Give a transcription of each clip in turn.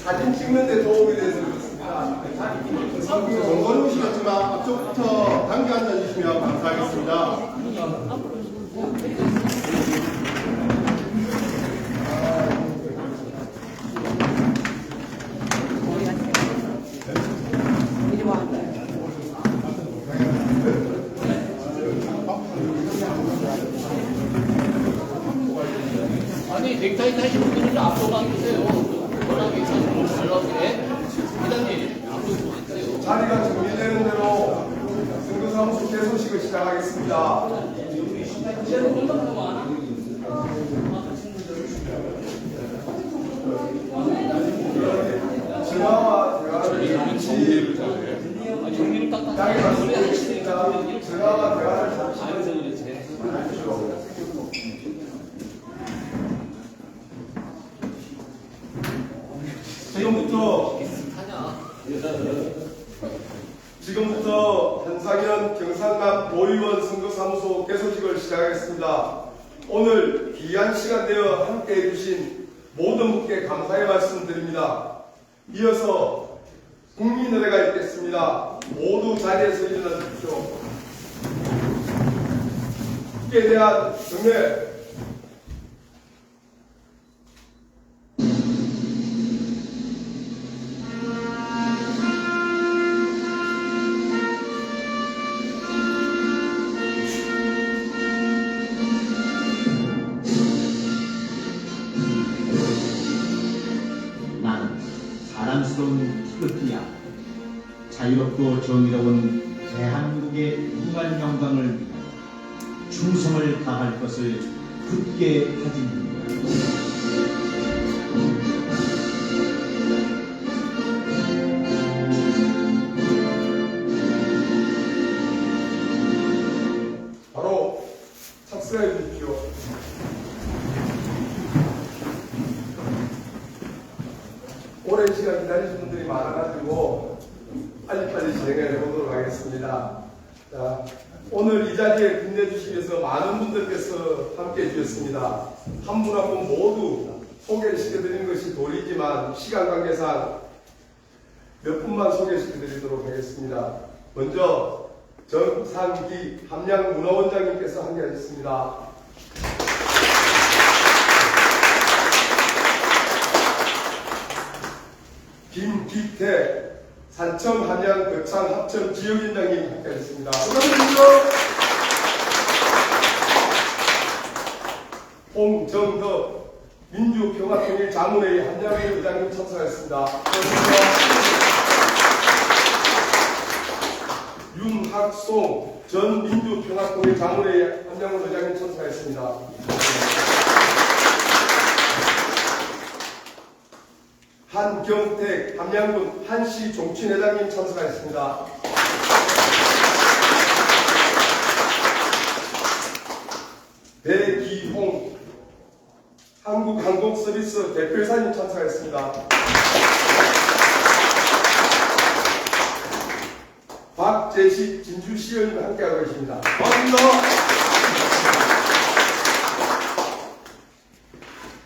사진 찍는 데 도움이 돼서 그렇습니다. 정보는 오시겠지만 앞쪽부터 당겨 앉아주시면 감사하겠습니다. 아니 넥타이 타신 분들은 앞으로 가주세요. 워낙에 잘 나오게. 기자님 앞으로 가주세요. 자리가 정리되는 대로 선거사무소 개소식을 시작하겠습니다. 전화와 대화를 잠시 정리를 딱딱 땅에 말씀드리겠습니다. 전화와 대화를 잠시 해주시오. 지금부터 한상현 경상남 도의원 선거사무소 개소식을 시작하겠습니다. 오늘 귀한 시간 되어 함께해 주신 모든 분께 감사의 말씀드립니다. 이어서 국민의례가 있겠습니다. 모두 자리에서 일어나 주십시오. 국회에 대한 경례. 사랑스러운 티그티야, 자유롭고 정의로운 대한민국의 무한 영광을 위해 충성을 다할 것을 굳게 다짐합니다. 바로 착수해 주십시오. 오랜 시간 기다리신 분들이 많아가지고 빨리빨리 진행해 보도록 하겠습니다. 자, 오늘 이 자리에 빛내주시면서 많은 분들께서 함께 해주셨습니다. 한 분 한 분 모두 소개를 시켜드리는 것이 도리지만 시간 관계상 몇 분만 소개시켜드리도록 하겠습니다. 먼저 정상기 함양문화원장님께서 함께 하셨습니다. 김기태 산청 함양 거창 합천 지역위원장님 함께하셨습니다. 축하드립니다. 홍정덕 민주평화통일 자문회의 함양회 의장님 참석하셨습니다. 윤학송 전 민주평화통일 자문회의 함양회 의장님 참석하셨습니다. 한경택 함양군 한시 종친회장님 참석하셨습니다. 배기홍 한국항공서비스 대표이사님 참석하셨습니다. 박재식 진주시의원님 함께하고 계십니다. 반갑습니다.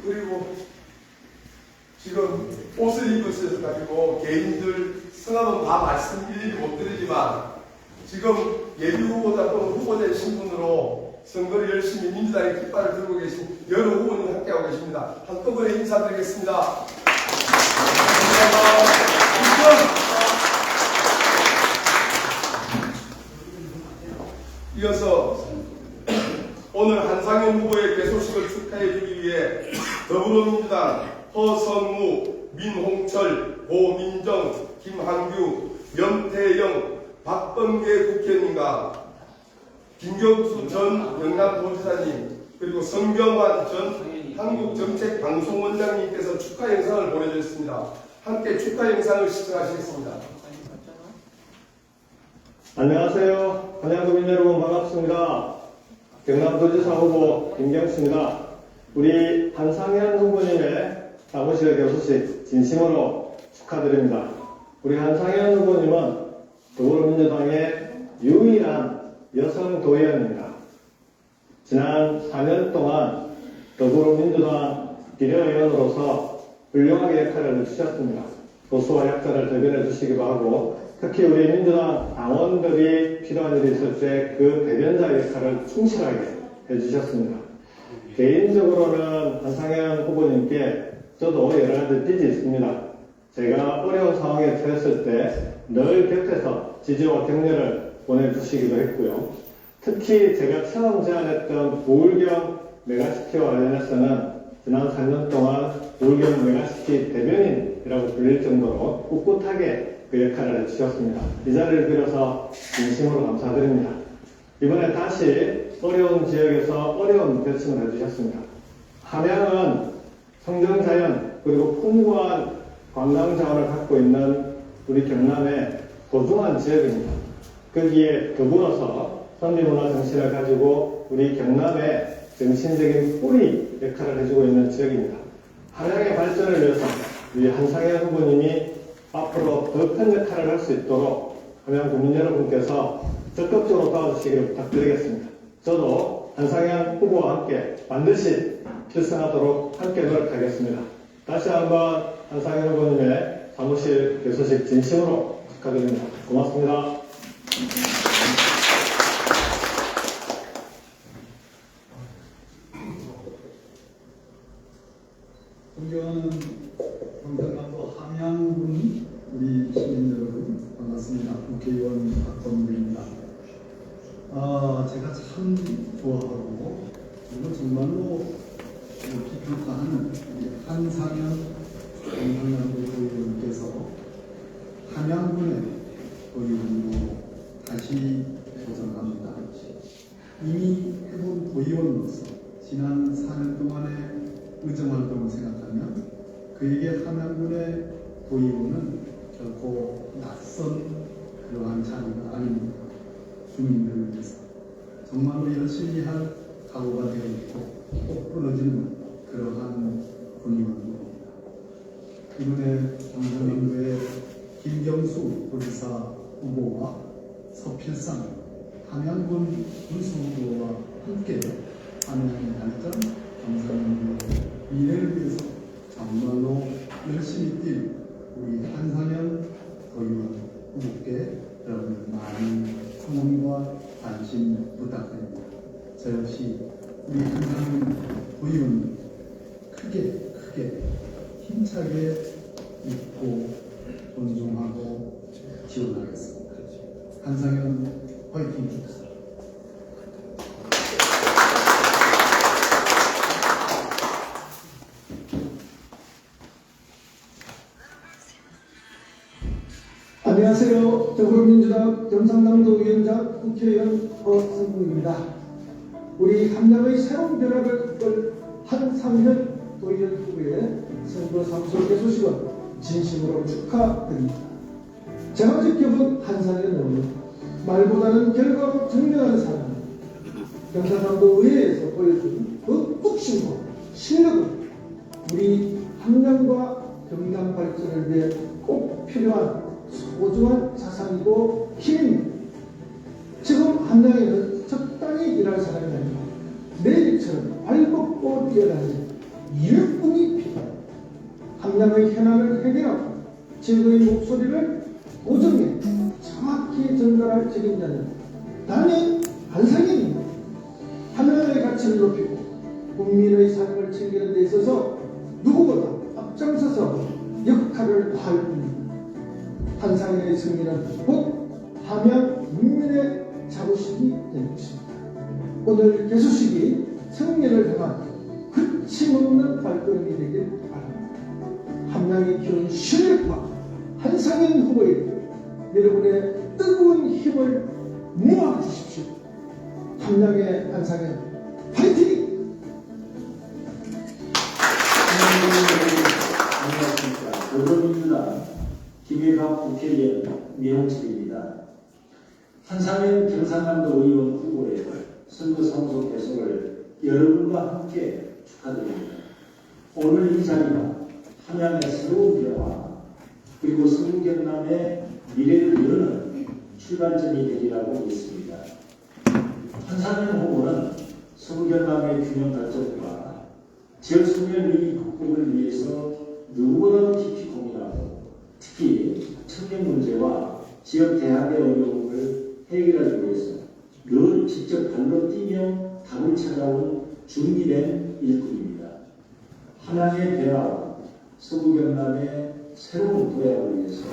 그리고 지금 옷을 입으셔서 가지고 개인들 성함은 다 말씀 일일이 못 드리지만 지금 예비 후보자 또는 후보자의 신분으로 선거를 열심히 민주당의 깃발을 들고 계신 여러 후보님 함께하고 계십니다. 한꺼번에 인사드리겠습니다. 감사합니다. 이어서 오늘 한상현 후보의 개소식을 축하해 주기 위해 더불어민주당 허성무, 민홍철, 고민정, 김한규, 염태영, 박범계 국회의원님과 김경수 전 영남도지사님 그리고 성경환 전 한국정책방송원장님께서 축하 영상을 보내주셨습니다. 함께 축하 영상을 시청하시겠습니다. 안녕하세요. 한양도민 여러분 반갑습니다. 경남도지사 후보 김경수입니다. 우리 한상현 후보님의 사무실 개소식 진심으로 축하드립니다. 우리 한상현 후보님은 더불어민주당의 유일한 여성 도의원입니다. 지난 4년 동안 더불어민주당 비례의원으로서 훌륭하게 역할을 해주셨습니다. 소수와 약자를 대변해 주시기도 하고 특히 우리 민주당 당원들이 필요한 일이 있을 때 그 대변자 역할을 충실하게 해주셨습니다. 개인적으로는 한상현 후보님께 저도 여러 가지 빚이 있습니다. 제가 어려운 상황에 처했을 때 늘 곁에서 지지와 격려를 보내주시기도 했고요. 특히 제가 처음 제안했던 부울경 메가시티와 관련해서는 지난 4년 동안 부울경 메가시티 대변인이라고 불릴 정도로 꿋꿋하게 그 역할을 해주셨습니다. 이 자리를 빌어서 진심으로 감사드립니다. 이번에 다시 어려운 지역에서 어려운 결심을 해주셨습니다. 함양은 성정자연 그리고 풍부한 관광자원을 갖고 있는 우리 경남의 소중한 지역입니다. 거기에 더불어서 선비문화 정신을 가지고 우리 경남의 정신적인 뿌리 역할을 해주고 있는 지역입니다. 함양의 발전을 위해서 우리 한상현 후보님이 앞으로 더 큰 역할을 할 수 있도록 함양 국민 여러분께서 적극적으로 도와주시기를 부탁드리겠습니다. 저도 한상현 후보와 함께 반드시 필승하도록 함께 노력하겠습니다. 다시 한번 한상현 후보님의 사무실 개소식 진심으로 축하드립니다. 고맙습니다. 존경하는 경상남도 함양군 우리 시민 여러분 반갑습니다. 국회의원 박범규입니다. 제가 참 좋아하고 그리고 정말로 기특하는 우리 한상현 경상남도 의원께서 함양군의 도의원으로 다시 도전합니다. 이미 해본 도의원으로서 지난 4년 동안의 의정활동을 생각하면 그에게 함양군의 도의원은 결코 낯선 그러한 자리가 아닙니다. 주민들을 위해서 정말로 열심히 할 각오가 되어 있고 꼭 끊어지는 그러한 군의원입니다. 이번에 경상남도의 김경수 도지사 후보와 서필상 함양군 군수 후보와 함께 함양의 발전, 경상남도의 미래를 위해서 정말로 열심히 뛸 우리 한상현 도의원 후보께 여러분 많은 성원과 관심 부탁드립니다. 저 역시 우리 한상현 도의원 크게 힘차게 믿고 존중하고 지원하겠습니다. 한상현 화이팅! 안녕하세요. 더불어민주당 경상남도 위원장 국회의원 허성국입니다. 우리 함양의 새로운 변화를 이끌 한상현 도의원 후보의 선거사무소 개소식은 진심으로 축하드립니다. 제가 지켜본 한상현 의원은 말보다는 결과로 증명하는 사람입니다. 경상남도 의회에서 보여준 그 뚝심과 실력은 우리 함양과 경남 발전을 위해 꼭 필요한 소중한 자산이고 힘입니다. 지금 함양에는 적당히 일할 사람이 아니라 내일처럼 발벗고 뛰어다니는 일꾼이 필요합니다. 함양의 현안을 해결하고 지역의 목소리를 고정해 정확히 전달할 책임자는 당연히 한상현입니다. 함양의 가치를 높이고 국민의 삶을 챙기는 데 있어서 누구보다 앞장서서 역할을 다할 뿐입니다. 한상현의 승리는 곧 함양 국민의 자부심이 될 것입니다. 오늘 개소식이 승리를 향한 거침없는 발걸음이 되길 바랍니다. 함양이 키운 실력파 한상현 후보에게 여러분의 뜨거운 힘을 모아주십시오. 함양의 한상현 파이팅! 안녕하십니까. 더불어민주당 김일갑 국회의원 미홍철입니다. 한상현 경상남도 의원 후보의 선거사무소 개소를 여러분과 함께 축하드립니다. 오늘 이 자리가 함양의 새로운 변화 그리고 성경남의 미래를 여는 출발점이 되리라고 믿습니다. 한상현 후보는 서부경남의 균형 발전과 지역 청년 위기 극복을 위해서 누구보다도 깊이 고민하고 특히 청년 문제와 지역 대학의 어려움을 해결하기 위해서 늘 직접 발로 뛰며 답을 찾아온 준비된 일꾼입니다. 하나의 대화와 서부경남의 새로운 도약을 위해서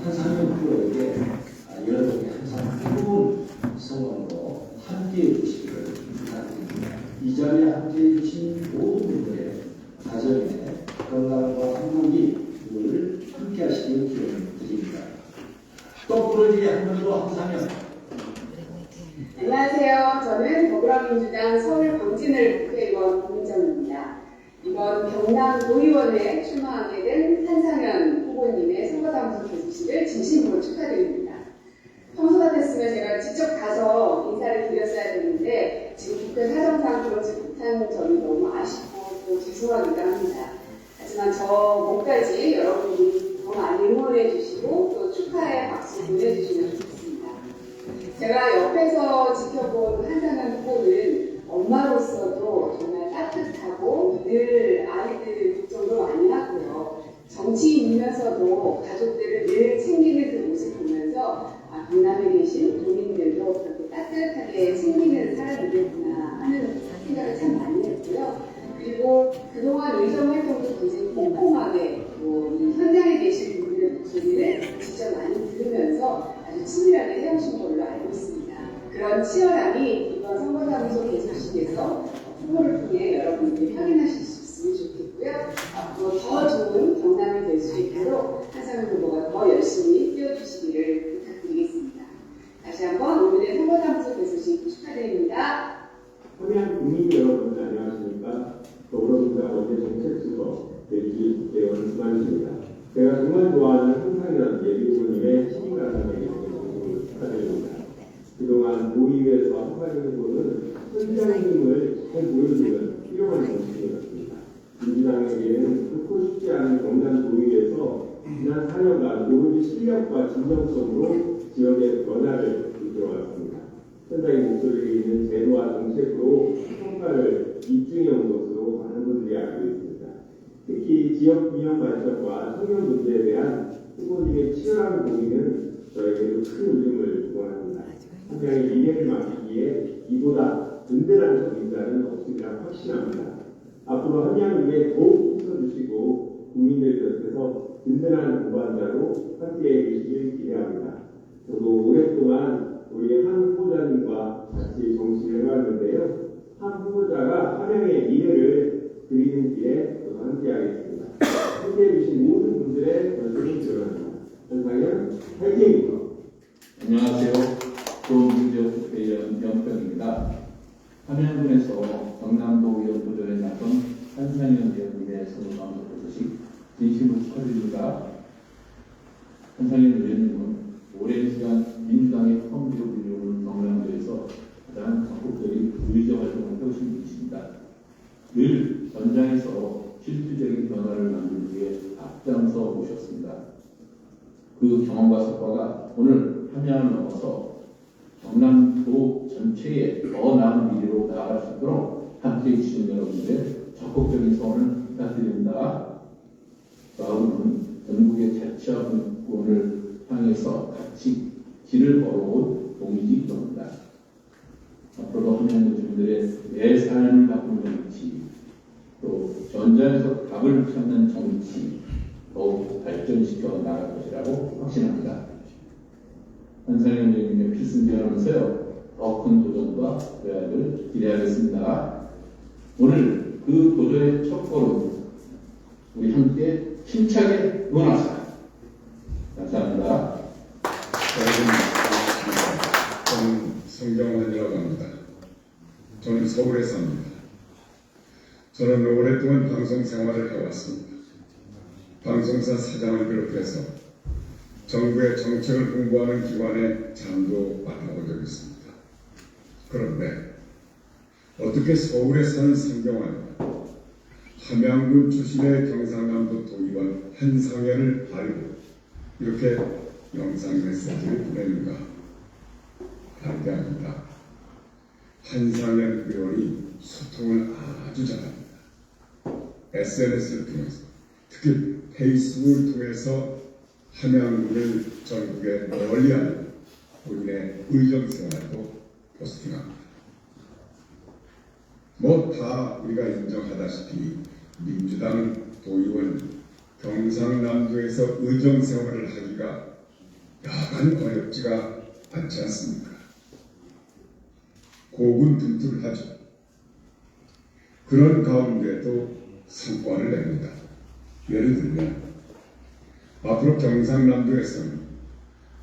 한상현 후보에게 여러분이 항상 뜨거운 성원으로 함께해 주시기를 부탁드립니다. 이 자리에 함께해 주신 모든 분들의 가정에 건강과 행복이 늘 함께하시길 기원드립니다. 또 부러지게 한 번 더 한상현. 안녕하세요. 저는 더불어민주당 서울 광진을 국회의원 김민정입니다. 이번 경남 도의원에 출마하게 된 한상현 후보님의 선거당선 개소식을 진심으로 축하드립니다. 평소 같았으면 제가 직접 가서 인사를 드렸어야 되는데 지금 국회 사정상 그러지 못한 점이 너무 아쉽고 또 죄송하기도 합니다. 하지만 저 목까지 여러분이 더 많이 응원해 주시고 또 축하의 박수 보내주시면 좋겠습니다. 제가 옆에서 지켜본 한상현 후보는 엄마로서도 정말 따뜻하고 늘 아이들 걱정도 많이 하고요. 정치인이면서도 가족들을 늘 챙기는 그 모습 보면서 경남에 계신 도민들도 그렇게 따뜻하게 챙기는 사람이겠구나 하는 생각을 참 많이 했고요. 그리고 그동안 의정 활동도 굉장히 꼼꼼하게 이 현장에 계신 분들의 목소리를 직접 많이 들으면서 아주 치밀하게 해오신 걸로 알고 있습니다. 그런 치열함이 이번 선거사무소 개소식에서 후보를 통해 여러분들이 확인하실 수 있으면 좋겠고요. 앞으로 더 좋은 경남이 될 수 있도록 한상현 후보가 더 열심히 뛰어주시기를 부탁드리겠습니다. 다시 한번 오늘의 선거사무소 개소식 축하드립니다. 함양 국민 여러분 안녕하십니까? 더불어민주당 원내 정책수석 대기 국회의원 수만입니다. 제가 정말 좋아하는 한상현 예비후보님의 시민가상의 공을 축하드립니다. 그동안 도의회에서 한상현 후보는 현장임을 잘 보여주는 훌륭한 정치인이었습니다. 민주당에게는 그렇고 쉽지 않은 경남 도의회에서 지난 4년간 오로지 실력과 진정성으로 지역의 변화를 이끌어왔습니다. 현장의 목소리를 있는 제도와 정책으로 평가를 입증해 온 것으로 많은 분들이 알고 있습니다. 특히 지역 균형 발전과 청년 문제에 대한 후보님의 치열한 고민은 저에게도 큰 울림을 주고합니다. 한양의 미래를 맡기기에 이보다 든든한 적임자는 없으리라 확신합니다. 앞으로 한양을 위해 더욱 힘써주시고 국민들 곁에서 든든한 보관자로 함께해 주시길 기대합니다. 저도 오랫동안 우리 한 후보자님과 같이 정치를 해왔는데요. 한 후보자가 한양의 미래를 그리는 길에 저도 함께하겠습니다. 함께해 주신 모든 분들의 권속을 기원합니다. 한상현 화이팅! 안녕하세요. 도민지역 국회의원 영평입니다. 함양군에서 경남도 의원 도전에 나선 한상현 의원님의 선거당선 개소식 진심으로 축하드립니다. 한상현 의원님은 오랜 시간 민주당의 펌으로 불리우는 경남도에서 가장 적극적인 의정 활동을 해오신 분이십니다. 늘 전장에서 실질적인 변화를 만들기 위해 앞장서 오셨습니다. 그 경험과 성과가 오늘 함양을 넘어서 경남도 전체에 더 나은 미래로 나아갈 수 있도록 함께해 주시는 여러분들의 적극적인 성원을 부탁드립니다. 다음은 전국의 자치화분권을 향해서 같이 길을 걸어온 동의직 겁니다. 앞으로 함양 주민들의 내 삶을 바꾸는 정치, 또 전장에서 답을 찾는 정치 더욱 발전시켜 나갈 것이라고 확신합니다. 한상현 의원님의 필승전하면서요 더 큰 도전과 도약을 기대하겠습니다. 오늘 그 도전의 첫 걸음 우리 함께 힘차게 응원합시다. 감사합니다. 저는 성경환이라고 합니다. 저는 서울에 삽니다. 저는 오랫동안 방송 생활을 해왔습니다. 방송사 사장을 비롯해서 정부의 정책을 공부하는 기관의 장도 맡아본 적이 있습니다. 그런데 어떻게 서울에 사는 성경환이 함양군 출신의 경상남도 도의원 한상현을 가리고 이렇게 영상 메시지를 보내는가? 반대합니다. 한상현 의원이 소통을 아주 잘합니다. SNS를 통해서, 특히 페이스북을 통해서 함양군을 전국에 널리 알리고 본인의 의정생활도 포스팅합니다. 뭐 다 우리가 인정하다시피 민주당 도의원 경상남도에서 의정생활을 하기가 여간 어렵지가 않지 않습니까? 고군분투하죠. 그런 가운데도 성과를 냅니다. 예를 들면 앞으로 경상남도에서는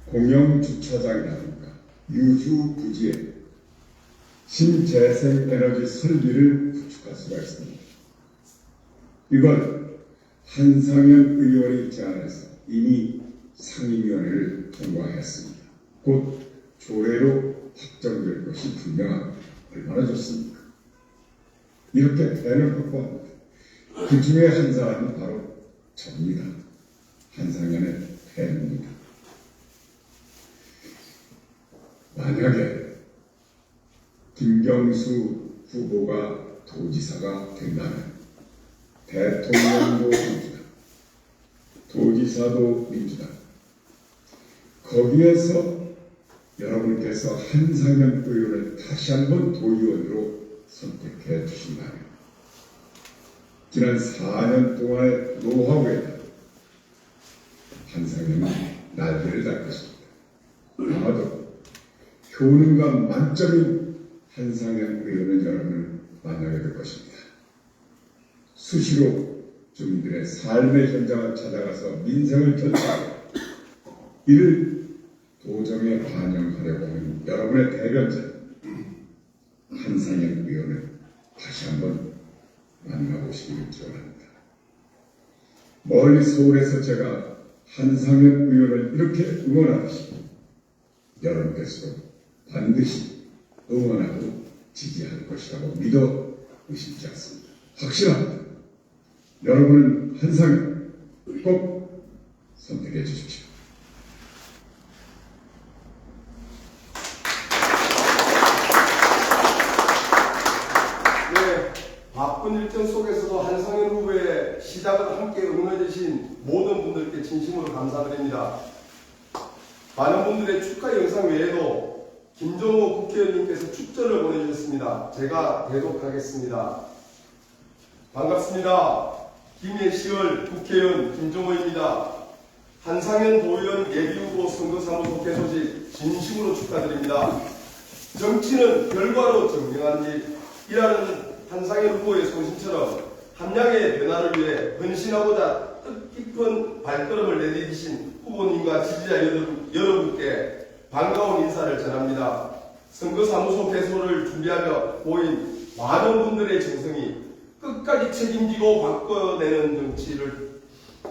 공영주차장이라든가 유휴부지에 신재생에너지 설비를 구축할 수가 있습니다. 이걸 한상현 의원이 제안해서 이미 상임위원회를 통과했습니다. 곧 조례로 확정될 것이 분명합니다. 얼마나 좋습니까? 이렇게 대를 확보합니다. 그 중에 한 사람은 바로 저입니다. 한상현의 팬입니다. 만약에 김경수 후보가 도지사가 된다면 대통령도 민주당, 도지사도 민주당, 거기에서 여러분께서 한상현 의원을 다시 한번 도의원으로 선택해 주신다면 지난 4년 동안의 노하우에 한상현은 날개를 달 것입니다. 아마도 효능감 만점인 한상현 의원은 여러분을 만나게 될 것입니다. 수시로 주민들의 삶의 현장을 찾아가서 민생을 결정하고 이를 도정에 반영하려고 하는 여러분의 대변자 한상현 의원을 다시 한번 만나보시기를 기원합니다. 멀리 서울에서 제가 한상현 의원을 이렇게 응원하듯이 여러분께서도 반드시 응원하고 지지할 것이라고 믿어 의심치 않습니다. 확실합니다. 여러분은 한상현 꼭 선택해 주십시오. 네, 바쁜 일정 속에서도 한상현 후보의 시작을 함께 응원해주신 모든 분들께 진심으로 감사드립니다. 많은 분들의 축하 영상 외에도 김종호 국회의원님께서 축전을 보내주셨습니다. 제가 대독하겠습니다. 반갑습니다. 김예시월 국회의원 김종호입니다. 한상현 도의원 예비후보 선거사무소 개소식 진심으로 축하드립니다. 정치는 결과로 증명한 일이라는 한상현 후보의 소신처럼 함량의 변화를 위해 헌신하고자 뜻깊은 발걸음을 내디디신 후보님과 지지자 여러분께 반가운 인사를 전합니다. 선거사무소 개소를 준비하며 보인 많은 분들의 정성이 끝까지 책임지고 바꿔내는 정치를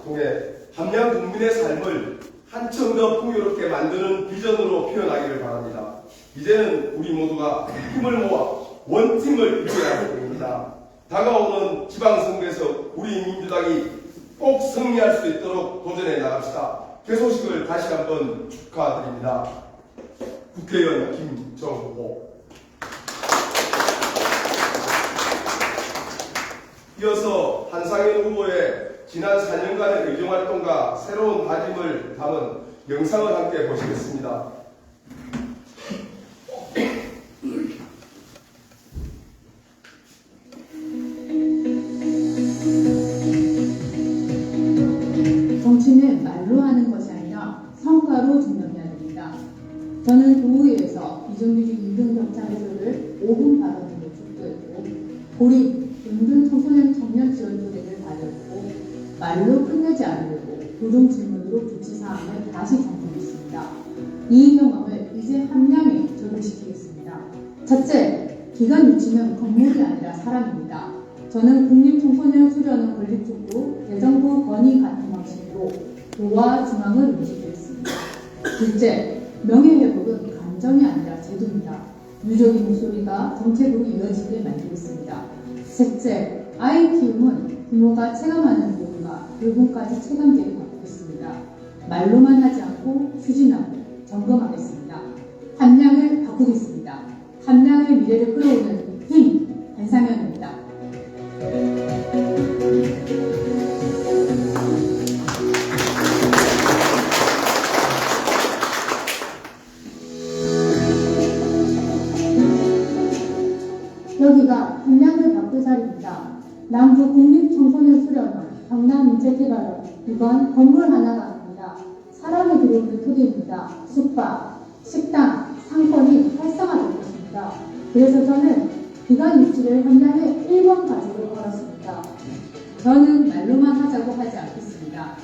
통해 함량 국민의 삶을 한층 더 풍요롭게 만드는 비전으로 표현하기를 바랍니다. 이제는 우리 모두가 힘을 모아 원팀을 이루어야 할 때입니다. 다가오는 지방선거에서 우리 민주당이 꼭 승리할 수 있도록 도전해 나갑시다. 개소식을 다시 한번 축하드립니다. 국회의원 김정호. 이어서 한상현 후보의 지난 4년간의 의정활동과 새로운 다짐을 담은 영상을 함께 보시겠습니다. 정치는 말로 하는 것이 아니라 성과로 증명해야 됩니다. 저는 도의회에서 비정규직 2등 경찰에서를 5분 발언으로 축소했고 고립, 은둔 청소년 청년 지원 조례를 발의했고 말로 끝내지 않으려고 조정 질문으로 조치사항을 다시 정립했습니다. 이 경험을 이제 함량에 적용시키겠습니다. 첫째, 기간 유치는 건물이 아니라 사람입니다. 저는 국립청소년 수련원 건립촉구 대정부 건의 같은 방식으로 도와 중앙을 움직이겠습니다. 둘째, 명예회복은 감정이 아니라 제도입니다. 유족의 목소리가 정책으로 이어지게 만들겠습니다. 셋째, 아이 키움은 부모가 체감하는 비용과 교육까지 체감되게 바꾸겠습니다. 말로만 하지 않고 추진하고 점검하겠습니다. 함량을 바꾸겠습니다. 함량을 미래를 끌어오는 힘, 한상현입니다. 여기가 한양대 박대자리입니다. 남부 국립청소년수련원, 경남인재개발원, 이건 건물 하나가 아닙니다. 사람이 들어오는 토대입니다. 숙박, 식당, 상권이 활성화될 것입니다. 그래서 저는 기간 입지를 한양의 1번 가지로 걸었습니다. 저는 말로만 하자고 하지 않겠습니다.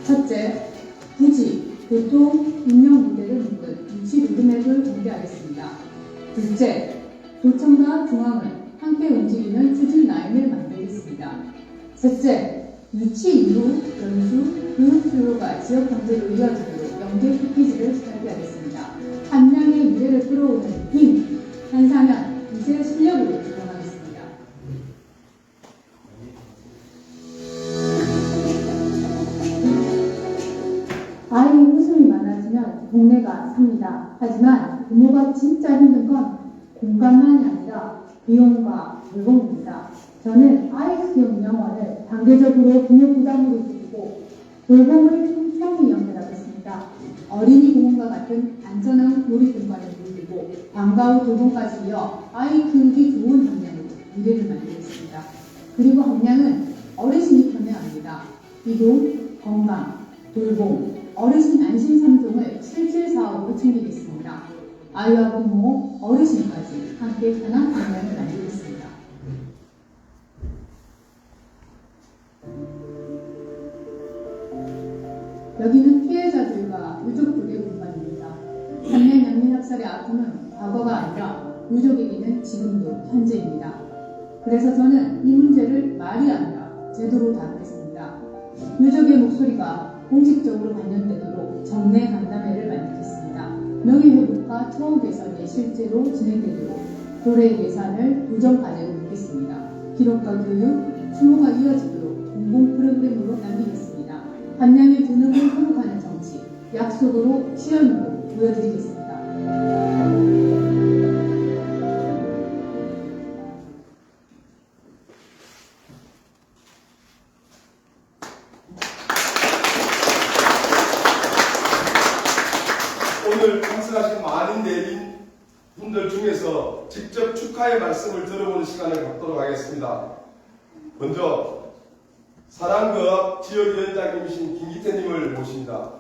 첫째, 부지, 교통, 인력 문제를 묶은 위치 루트맵을 공개하겠습니다. 둘째, 도청과 중앙을 함께 움직이는 추진 라인을 만들겠습니다. 셋째, 유치 이후 연수, 교육 수요가 지역 경제로 이어지도록 연계 패키지를 설계하겠습니다. 한양의 미래를 끌어오는 힘, 한상현, 이제 실력으로 들어가겠습니다. 아이 웃음이 많아지면 동네가 삽니다. 하지만 부모가 진짜 힘든 건 공간만이 아니라 비용과 돌봄입니다. 저는 아이 키우는 영원을 단계적으로 비용 부담으로 줄이고 돌봄을 충분히 연결하겠습니다. 어린이 공원과 같은 안전한 놀이공간을 늘리고 방과 후 돌봄까지 이어 아이 키우기 좋은 함량으로 미래를 만들겠습니다. 그리고 함량은 어르신이 편해야 합니다. 이동, 건강, 돌봄, 어르신 안심 3종을 실질 사업으로 챙기겠습니다. 아이와 부모, 어르신까지 함께 편한 함량을 만들겠습니다. 여기는 피해자들과 유족들의 공간입니다. 한양 양민학살의 아픔은 과거가 아니라 유족에게는 지금도 현재입니다. 그래서 저는 이 문제를 말이 아니라 제도로 다루겠습니다. 유족의 목소리가 공식적으로 반영되도록 정례 간담회를 만들겠습니다. 명예회복과 처우 개선이 실제로 진행되도록 도래 예산을 도전 과제로 놓겠습니다. 기록과 교육, 추모가 이어지도록 공공 프로그램으로 남기겠습니다. 한양의 두능을 회복하는 정치, 약속으로 실현으로 보여드리겠습니다. 오늘 참석하신 많은 내린 분들 중에서 직접 축하의 말씀을 들어보는 시간을 갖도록 하겠습니다. 먼저 사랑교합 지역위원장님이신 김기태님을 모십니다.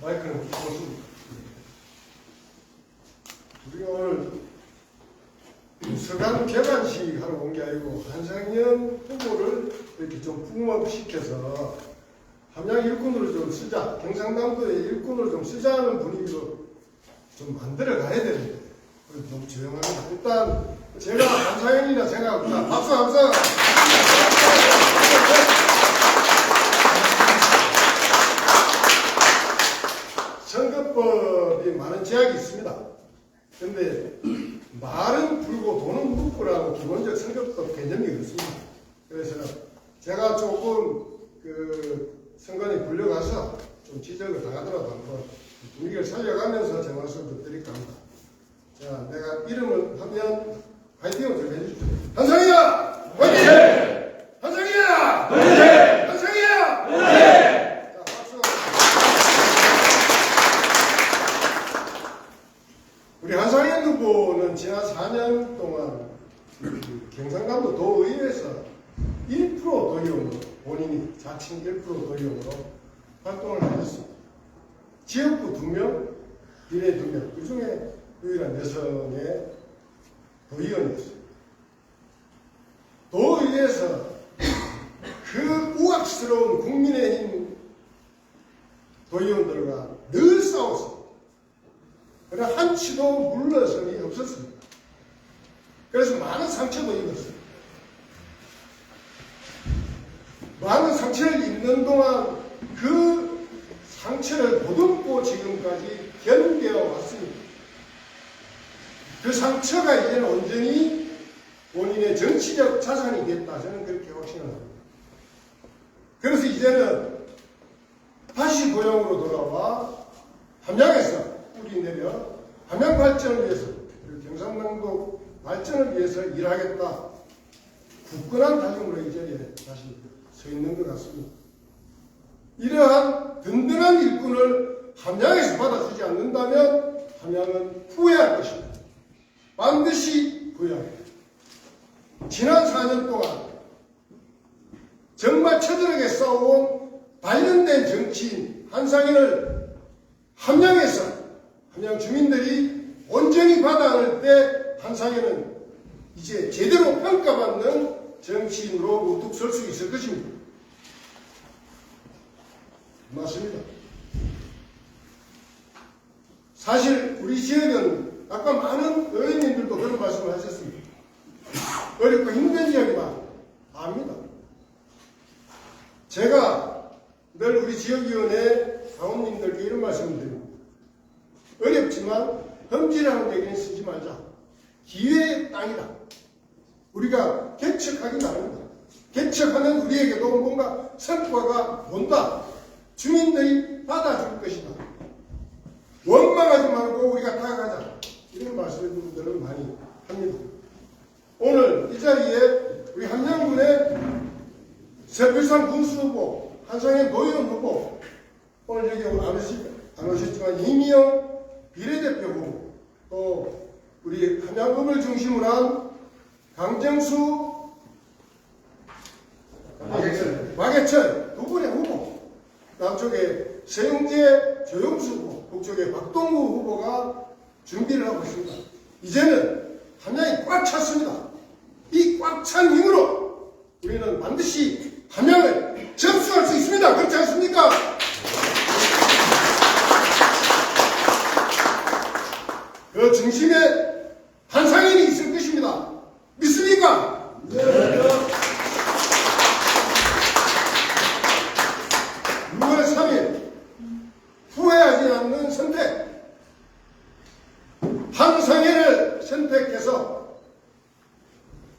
마이크는 기포습니다. 우리가 오늘 서강 개관식 하러 온 게 아니고 한상현 후보를 이렇게 좀 붕업시켜서 함양 일꾼으로 좀 쓰자, 경상남도의 일꾼으로 좀 쓰자는 분위기로 좀 만들어 가야 되는데 좀 조용합니다. 일단 제가 한상현이라 생각합니다. 박수 박수. 선거법이 많은 제약이 있습니다. 근데 말은 풀고 돈은 묻고라고 기본적 선거법 개념이 없습니다. 그래서 제가 조금 그 선관위 불려가서 좀 지적을 당하더라도 한번 분위기를 살려가면서 제 말씀을 드릴까 합니다. 자, 내가 이름을 하면 화이팅을 좀 해주십시오. 한상이야! 화이팅! 한상이야! 화이팅! 한상이야! 화이팅! 자, 박수. 우리 한상현 후보는 지난 4년 동안 경상남도 도의회에서 1% 도의원으로 본인이 자칭 1% 도의원으로 활동을 하셨습니다. 지역구 2명, 비례 2명, 그 중에 유일한 여성의 도의원이었습니다. 도의회에서 그 우악스러운 국민의힘 도의원들과 늘 싸웠습니다. 그러나 한치도 물러섬이 없었습니다. 그래서 많은 상처도 입었습니다. 많은 상처를 입는 동안 그 상처를 보듬고 지금까지 견뎌왔습니다. 그 상처가 이제는 온전히 본인의 정치적 자산이 됐다. 저는 그렇게 확신합니다. 그래서 이제는 다시 고향으로 돌아와 함양에서 뿌리 내려 함양 발전을 위해서 그리고 경상남도 발전을 위해서 일하겠다. 굳건한 다짐으로 이 자리에 다시 서 있는 것 같습니다. 이러한 든든한 일꾼을 함양에서 받아주지 않는다면 함양은 후회할 것입니다. 반드시 후회합니다. 지난 4년 동안 정말 처절하게 싸워온 단련된 정치인 한상인을 함양에서 함양 주민들이 온전히 받아안을 때 한상인은 이제 제대로 평가받는 정치인으로 우뚝 설 수 있을 것입니다. 맞습니다. 사실 우리 지역은 아까 많은 의원님들도 그런 말씀을 하셨습니다. 어렵고 힘든 이야기만 압니다. 제가 늘 우리 지역위원회 당원님들께 이런 말씀을 드립니다. 어렵지만 험지라는 얘기는 쓰지 말자. 기회의 땅이다. 우리가 개척하기 나름이다. 개척하는 우리에게도 뭔가 성과가 온다. 주민들이 받아줄 것이다. 원망하지 말고 우리가 다가가자. 이런 말씀들을 많이 합니다. 오늘 이 자리에 우리 함양군의 서필산 군수 후보, 한상현 도의원 후보, 오늘 여기 안 오셨지만 이미영 비례대표 후보, 또 우리 함양읍을 중심으로 한 강정수, 박예철 두 분의 후보, 남쪽에 세영재, 조영수 후보, 북쪽에 박동구 후보가 준비를 하고 있습니다. 이제는 함양이 꽉 찼습니다. 이 꽉 찬 힘으로 우리는 반드시 함양을 접수할 수 있습니다. 그렇지 않습니까? 그 중심에 한상인이 있을 것입니다. 믿습니까? 네. 6월 3일 후회하지 않는 선택, 한상인을 선택해서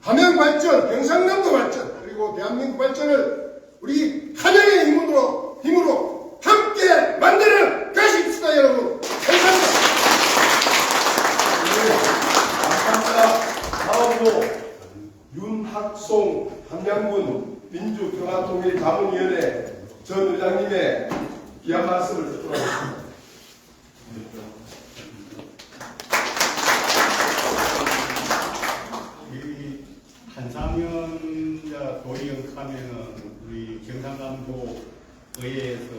함양 발전, 경상남도 발전, 그리고 대한민국 발전을 우리 함양의 힘으로 함께 만들어 가십시다, 여러분. 감사합니다. 감사합니다. 다음으로 윤학송 함양군 민주평화통일자문위원회 전 의장님의 귀한 말씀을 듣도록 하겠습니다. 한상현 도의원 하면은 우리 경상남도 의회에서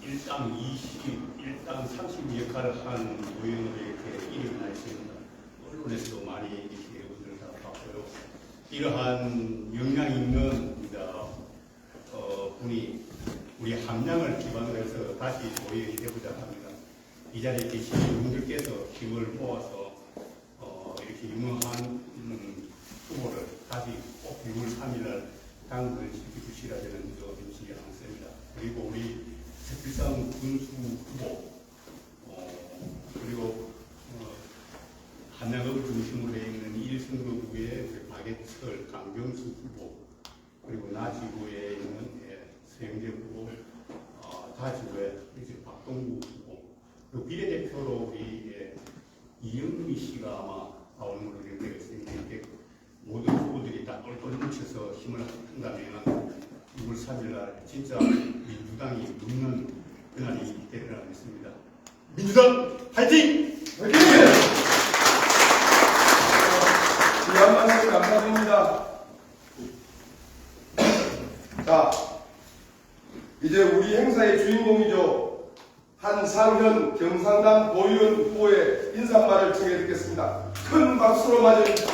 1당 20, 1당 30 역할을 한 의원으로 이렇게 이름이 나 있습니다. 언론에서도 많이 이렇게 의원을 다 봤고요. 이러한 역량 있는 분이 우리 함양을 기반으로 해서 다시 도의원이 되고자 합니다. 이 자리에 계신 분들께서 힘을 모아서 이렇게 유명한 후보를 다시 꼭 6월 3일날 당선시켜 주시라 저는 믿지 않습니다. 그리고 우리 서필산 군수 후보 그리고 함양읍을 중심으로 되어 있는 일승도구의 박예철, 강병수 후보 그리고 나지구에 있는 서영재 후보, 다지구에 박동구 후보 그리고 비례대표로 우리 이영미 씨가 아마 나오는 걸로 되어 있습니다. 모든 후보들이 다 똘똘 뭉쳐서 힘을 한다면 6월 3일날 진짜 민주당이 눕는 그날이 되리라 믿습니다. 민주당 화이팅! 화이팅! 귀한 말씀 감사드립니다. 자, 이제 우리 행사의 주인공이죠. 한상현 경상남 도의원 후보의 인사말을 청해 듣겠습니다. 큰 박수로 맞아주십시오.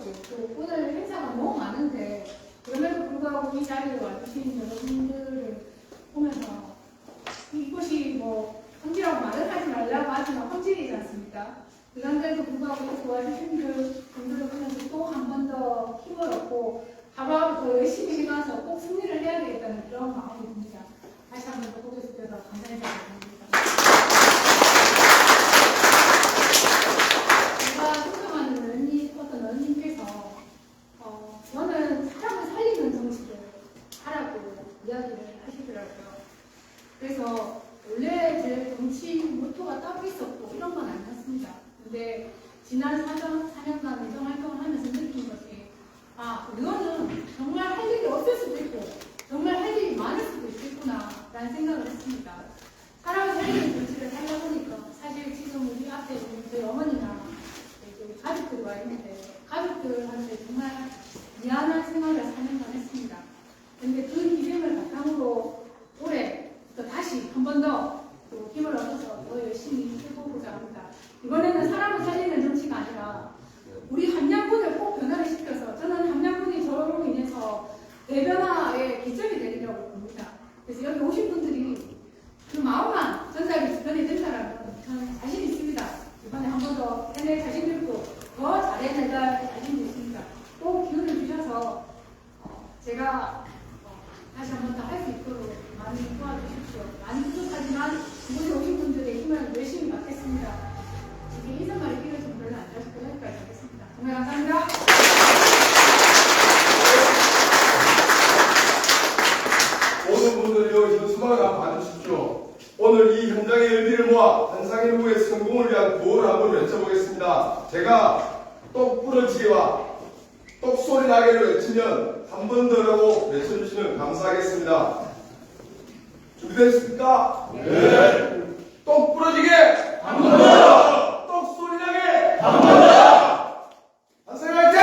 거죠. 또 오늘 행사가 너무 많은데 그럼에도 불구하고 이 자리에 와주신 여러분들을 보면서 이것이 뭐 헌지라고 말을 하지 말라고 하지만 헌질이지 않습니까? 그런데도 불구하고 이렇게 와주신 분들을 보면서 또 한 번 더 힘을 얻고 하루하루 더 열심히 해가서 꼭 승리를 해야 되겠다는 그런 마음이 듭니다. 다시 한 번 더 보여주셔서 감사합니다. 제가 존경하는 어떤 어른님께서 저는 사람을 살리는 정치를 하라고 이야기를 하시더라고요. 그래서 원래 제 정치 모토가 따로 있었고 이런 건 아니었습니다. 근데 지난 4년간 의정 활동을 하면서 느낀 것이 이거는 정말 할 일이 없을 수도 있고 정말 할 일이 많을 수도 있겠구나 라는 생각을 했습니다. 사람을 살리는 정치를 하다 보니까 사실 지금 우리 앞에 있는 저희 어머니나 우리 가족들이 와 있는데 가족들한테 정말 미안한 생각을 4년간 했습니다. 근데 그 희생을 바탕으로 올해부터 다시 한 번 더 힘을 얻어서 더 열심히 해보고자 합니다. 이번에는 사람을 살리는 정치가 아니라 우리 함양군을 꼭 변화를 시켜서 저는 함양군이 저로 인해서 대변화의 기점이 되리라고 봅니다. 그래서 여기 오신 분들이 그 마음만 전달이 주변에 된다라면 저는 자신 있습니다. 이번에 한 번 더 해낼 자신도 있고 더 잘해내갈 자신도 있습니다. 꼭 기운을 주셔서 제가 다시 한 번 더 할 수 있도록 많이 도와주십시오. 많이 부족하지만 이곳에 오신 분들의 힘을 열심히 받겠습니다. 이게 인사말이 필요해서 별로 안 하시고 여기까지 하겠습니다. 정말 감사합니다. 모든 분들이요, 현수막을 한번 봐주십시오. 오늘 이 현장의 의미를 모아 한상현 후보의 성공을 위한 구호를 한번 외쳐보겠습니다. 제가 똑 부러지게와 똑소리 나게를 외치면 한 번 더라고 외쳐주시면 감사하겠습니다. 준비되셨습니까? 네. 똑 부러지게 한 번 더! 똑 소리 나게 한 번 더! 한상현 화이팅!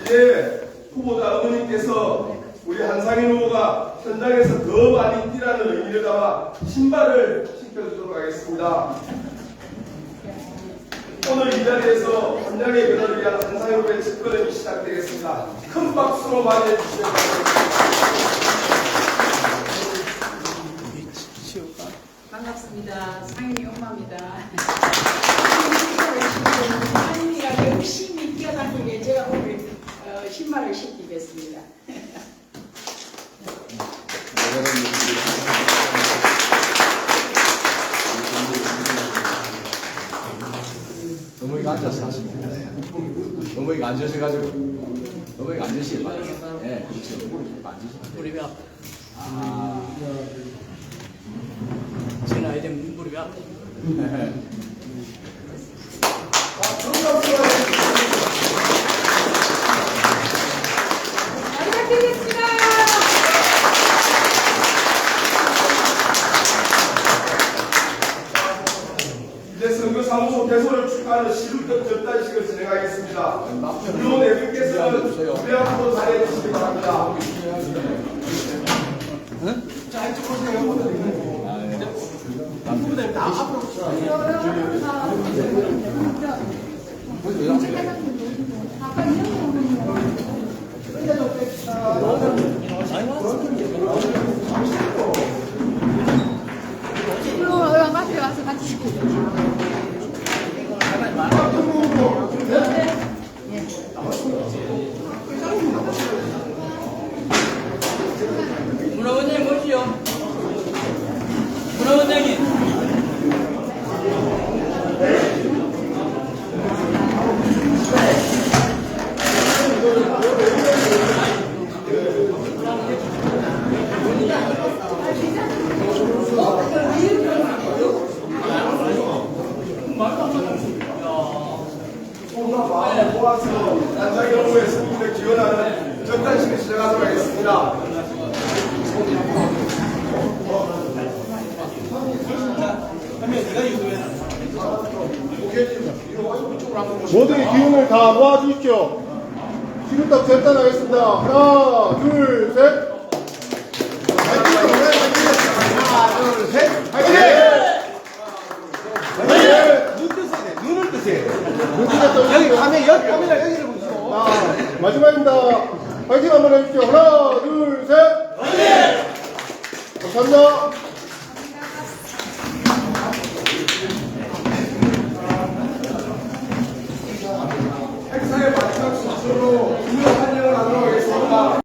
이제 후보자 어머님께서 우리 한상현 후보가 현장에서 더 많이 뛰라는 의미를 담아 신발을 신겨주도록 하겠습니다. 오늘 이 자리에서 현장의 변화를 위한 한상현 후보의 집권이 시작되겠습니다. 큰 박수로 맞이해 주시기 바랍니다. 반갑습니다. 상인이 엄마입니다. 상인이가 열심히 뛰어다니게 제가 오늘 신발을 신기겠습니다. 어머니가 앉아서 하십니다. 어머니가 앉으셔가지고 어머니가 앉으시길 바랍니다. 네, 그렇죠. 앉으시면 돼요. 무릎이 아파. 제 나이 되면 무릎이 아파. 잘 부탁드리겠습니다. 이제 선거사무소 개소를 축하하는 시루적 접단식을 진행하겠습니다. 물론 내분께서는 주례 앞으로 자리해 주시기 바랍니다. 자, 이쪽 오세요. 남부대 다 앞으로 마트에 와서 같이 문화원장님 모시죠. 문화원장님. 손과 마음을 모아서 한상현 후보의 승리를 기원하는 접단식을 시작하도록 하겠습니다. 모두의 기운을 다 모아주십시오. 시루떡 절단하겠습니다. 하나, 둘, 셋. 화이팅! 하나, 둘, 셋. 화이팅! 화이팅! 감사합니다.